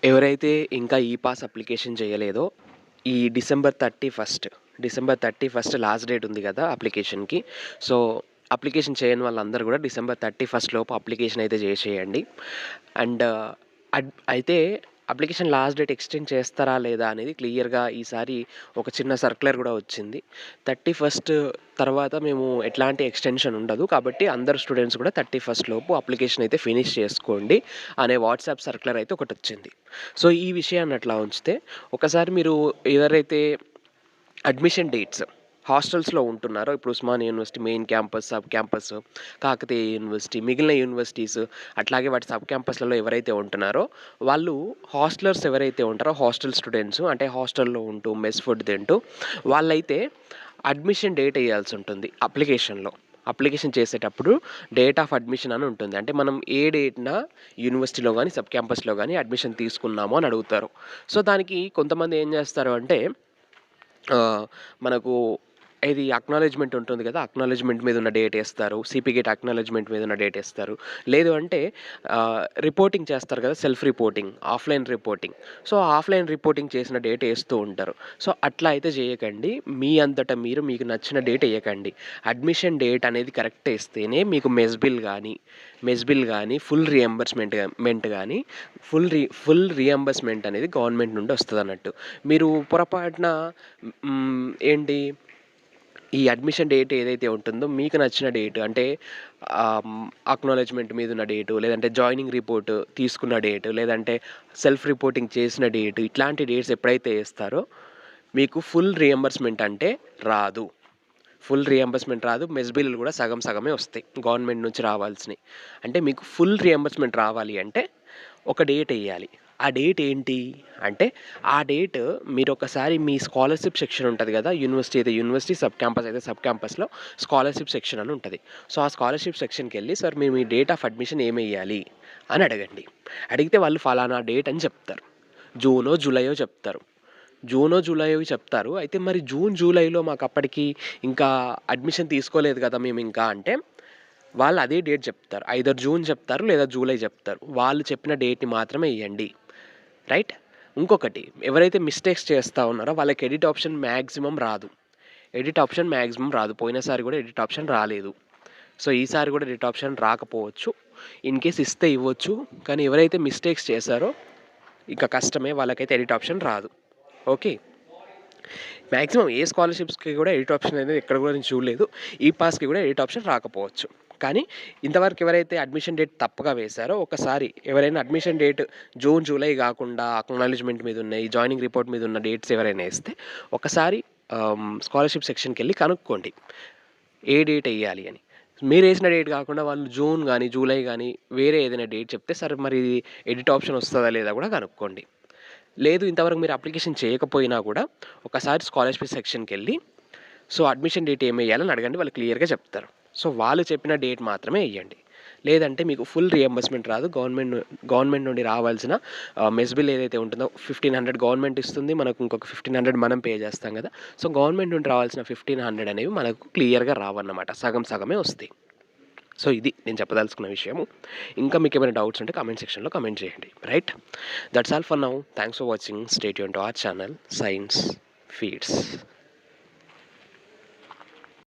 ఎవరైతే ఇంకా epass application చేయలేదో ఈ డిసెంబర్ 31 లాస్ట్ డేట్ ఉంది కదా అప్లికేషన్‌కి. సో, అప్లికేషన్ చేయని వాళ్ళందరూ కూడా డిసెంబర్ 31 లోపు అప్లికేషన్ అయితే చేసేయండి. అండ్ అయితే అప్లికేషన్ లాస్ట్ డేట్ ఎక్స్టెండ్ చేస్తారా లేదా అనేది క్లియర్‌గా ఈసారి ఒక చిన్న సర్క్యులర్ కూడా వచ్చింది. 31 తర్వాత మేము ఎట్లాంటి ఎక్స్టెన్షన్ ఉండదు. కాబట్టి అందరు స్టూడెంట్స్ కూడా 31 లోపు అప్లికేషన్ అయితే ఫినిష్ చేసుకోండి అనే వాట్సాప్ సర్క్యులర్ అయితే ఒకటొచ్చింది. సో, ఈ విషయాన్ని అట్లా ఉంచితే ఒకసారి మీరు ఎవరైతే అడ్మిషన్ డేట్స్ హాస్టల్స్‌లో ఉంటున్నారో, ఇప్పుడు Osmania university main campus, sub campus, Kakatiya university, మిగిలిన యూనివర్సిటీస్, అట్లాగే వాటి సబ్ క్యాంపస్‌లలో ఎవరైతే ఉంటున్నారో వాళ్ళు హాస్టలర్స్ ఎవరైతే ఉంటారో హాస్టల్ స్టూడెంట్స్ అంటే హాస్టల్‌లో ఉంటూ మెస్ ఫుడ్ తింటూ వాళ్ళైతే అడ్మిషన్ డేట్ ఎయ్యాల్సి ఉంటుంది అప్లికేషన్‌లో. అప్లికేషన్ చేసేటప్పుడు డేట్ ఆఫ్ అడ్మిషన్ అని ఉంటుంది. అంటే మనం ఏ డేట్‌న యూనివర్సిటీలో గానీ, సబ్ క్యాంపస్‌లో గానీ అడ్మిషన్ తీసుకున్నాము అని అడుగుతారు. సో, దానికి కొంతమంది ఏం చేస్తారు అంటే మనకు ఇది అక్నాలెడ్జ్‌మెంట్ ఉంటుంది కదా! అక్నాలెడ్జ్‌మెంట్ మీద ఉన్న డేట్ ఏస్తారు. సిపి గేట్ అక్నాలెడ్జ్‌మెంట్ మీద ఉన్న డేట్ ఏస్తారు. లేదు అంటే రిపోర్టింగ్ చేస్తారు కదా! Self reporting, offline reporting. So, offline reporting చేసిన డేట్ ఏస్తూ ఉంటారు. సో, అట్లా అయితే చేయకండి. మీ అంతట మీరు మీకు నచ్చిన డేట్ ఎయ్యకండి. అడ్మిషన్ డేట్ అనేది కరెక్ట్ ఏస్తేనే మీకు మెస్ బిల్ గానీ, మెంట్ గానీ ఫుల్ రీయింబర్స్‌మెంట్ అనేది గవర్నమెంట్ నుండి వస్తదన్నట్టు. మీరు పొరపాటున ఏంటి ఈ అడ్మిషన్ డేట్ ఏదైతే ఉంటుందో మీకు నచ్చిన డేట్ అంటే అక్నాలెడ్జ్‌మెంట్ మీద ఉన్న డేటు, లేదంటే జాయినింగ్ రిపోర్ట్ తీసుకున్న డేటు, లేదంటే సెల్ఫ్ రిపోర్టింగ్ చేసిన డేటు, ఇట్లాంటి డేట్స్ ఎప్పుడైతే ఏస్తారో మీకు ఫుల్ రీయింబర్స్‌మెంట్ అంటే రాదు. ఫుల్ రీయింబర్స్‌మెంట్ రాదు. మెస్ బిల్లులు కూడా సగం సగమే వస్తాయి గవర్నమెంట్ నుంచి రావాల్సినయి. అంటే మీకు ఫుల్ రీయింబర్స్‌మెంట్ రావాలి అంటే ఒక డేట్ ఎయ్యాలి. ఆ డేట్ ఏంటి అంటే, ఆ డేట్ మీరొకసారి మీ స్కాలర్‌షిప్ సెక్షన్ ఉంటది గదా! యూనివర్సిటీ అయితే యూనివర్సిటీ, సబ్ క్యాంపస్ అయితే సబ్ క్యాంపస్‌లో స్కాలర్‌షిప్ సెక్షన్ అని ఉంటది. సో, ఆ స్కాలర్‌షిప్ సెక్షన్‌కెళ్ళి సార్ మీరు మీ డేట్ ఆఫ్ అడ్మిషన్ ఏమెయ్యాలి అని అడగండి. అడిగితే వాళ్ళు ఫలానా డేట్ అని చెప్తారు. జూనో, జూలైయో చెప్తారు. చెప్తారు. అయితే మరి జూన్, జూలైలో మాకప్పటికి ఇంకా అడ్మిషన్ తీసుకోలేదు గదా మేమింకా అంటే, వాళ్ళు అదే డేట్ చెప్తారు. ఐదర్ జూన్ చెప్తారు లేదా జూలై చెప్తారు. వాళ్ళు చెప్పిన డేట్‌ని మాత్రమే ఎయ్యండి. రైట్? ఇంకొకటి ఎవరైతే మిస్టేక్స్ చేస్తా ఉన్నారో వాళ్ళకి ఎడిట్ ఆప్షన్ మ్యాక్సిమం రాదు. పోయినసారి గూడా ఎడిట్ ఆప్షన్ రాలేదు. సో, ఈసారి గూడా ఎడిట్ ఆప్షన్ రాకపోవచ్చు. ఇన్‌కేస్ ఇస్తే ఇవ్వచ్చు. కానీ ఎవరైతే మిస్టేక్స్ చేశారో ఇంక కష్టమే, వాళ్ళకైతే ఎడిట్ ఆప్షన్ రాదు. ఓకే. మ్యాక్సిమం ఏ స్కాలర్‌షిప్స్‌కి కూడా ఎడిట్ ఆప్షన్ అనేది ఎక్కడ కూడా నేను చూడలేదు. ఈ పాస్‌కి కూడా ఎడిట్ ఆప్షన్ రాకపోవచ్చు. కానీ ఇంతవరకు ఎవరైతే అడ్మిషన్ డేట్ తప్పుగా వేశారో ఒకసారి ఎవరైనా అడ్మిషన్ డేట్ జూన్, జూలై గాకుండా అక్నాలెడ్జ్‌మెంట్ మీద ఉన్నాయి, జాయినింగ్ రిపోర్ట్ మీద ఉన్న డేట్స్ ఎవరైనా ఏస్తే ఒకసారి స్కాలర్‌షిప్ సెక్షన్‌కెళ్ళి కనుక్కోండి. ఏ డేట్ ఎయ్యాలి అని. మీరేసిన డేట్ కాకుండా వాళ్ళు జూన్ గానీ, జూలై గానీ వేరే ఏదైనా డేట్ చెప్తే సరే మరి ఎడిట్ ఆప్షన్ వస్తదా లేదా కూడా కనుక్కోండి. లేదు ఇంతవరకు మీరు అప్లికేషన్ చేయకపోయినా కూడా ఒకసారి స్కాలర్‌షిప్ సెక్షన్‌కెళ్ళి సో, అడ్మిషన్ డేట్ ఏమెయ్యాలని అడగండి. వాళ్ళు క్లియర్‌గా చెప్తారు. సో, వాళ్ళు చెప్పిన డేట్ మాత్రమే ఎయ్యండి. లేదంటే మీకు ఫుల్ రీయింబర్స్‌మెంట్ రాదు. గవర్నమెంట్ నుండి రావాల్సిన మెస్ బిల్ ఏదైతే ఉంటుందో 1500 గవర్నమెంట్ ఇస్తుంది. మనకు ఇంకొక 1500 మనం పే చేస్తాం కదా! సో, గవర్నమెంట్ నుండి రావాల్సిన 1500 అనేవి మనకు క్లియర్‌గా రావన్నమాట. సగం సగమే వస్తాయి. సో, ఇది నేను చెప్పదలుచుకున్న విషయము. ఇంకా మీకేమైనా డౌట్స్ ఉంటే కామెంట్ సెక్షన్‌లో కామెంట్ చేయండి. Right? That's all for now. Thanks for watching. Stay tuned to our channel Science feeds.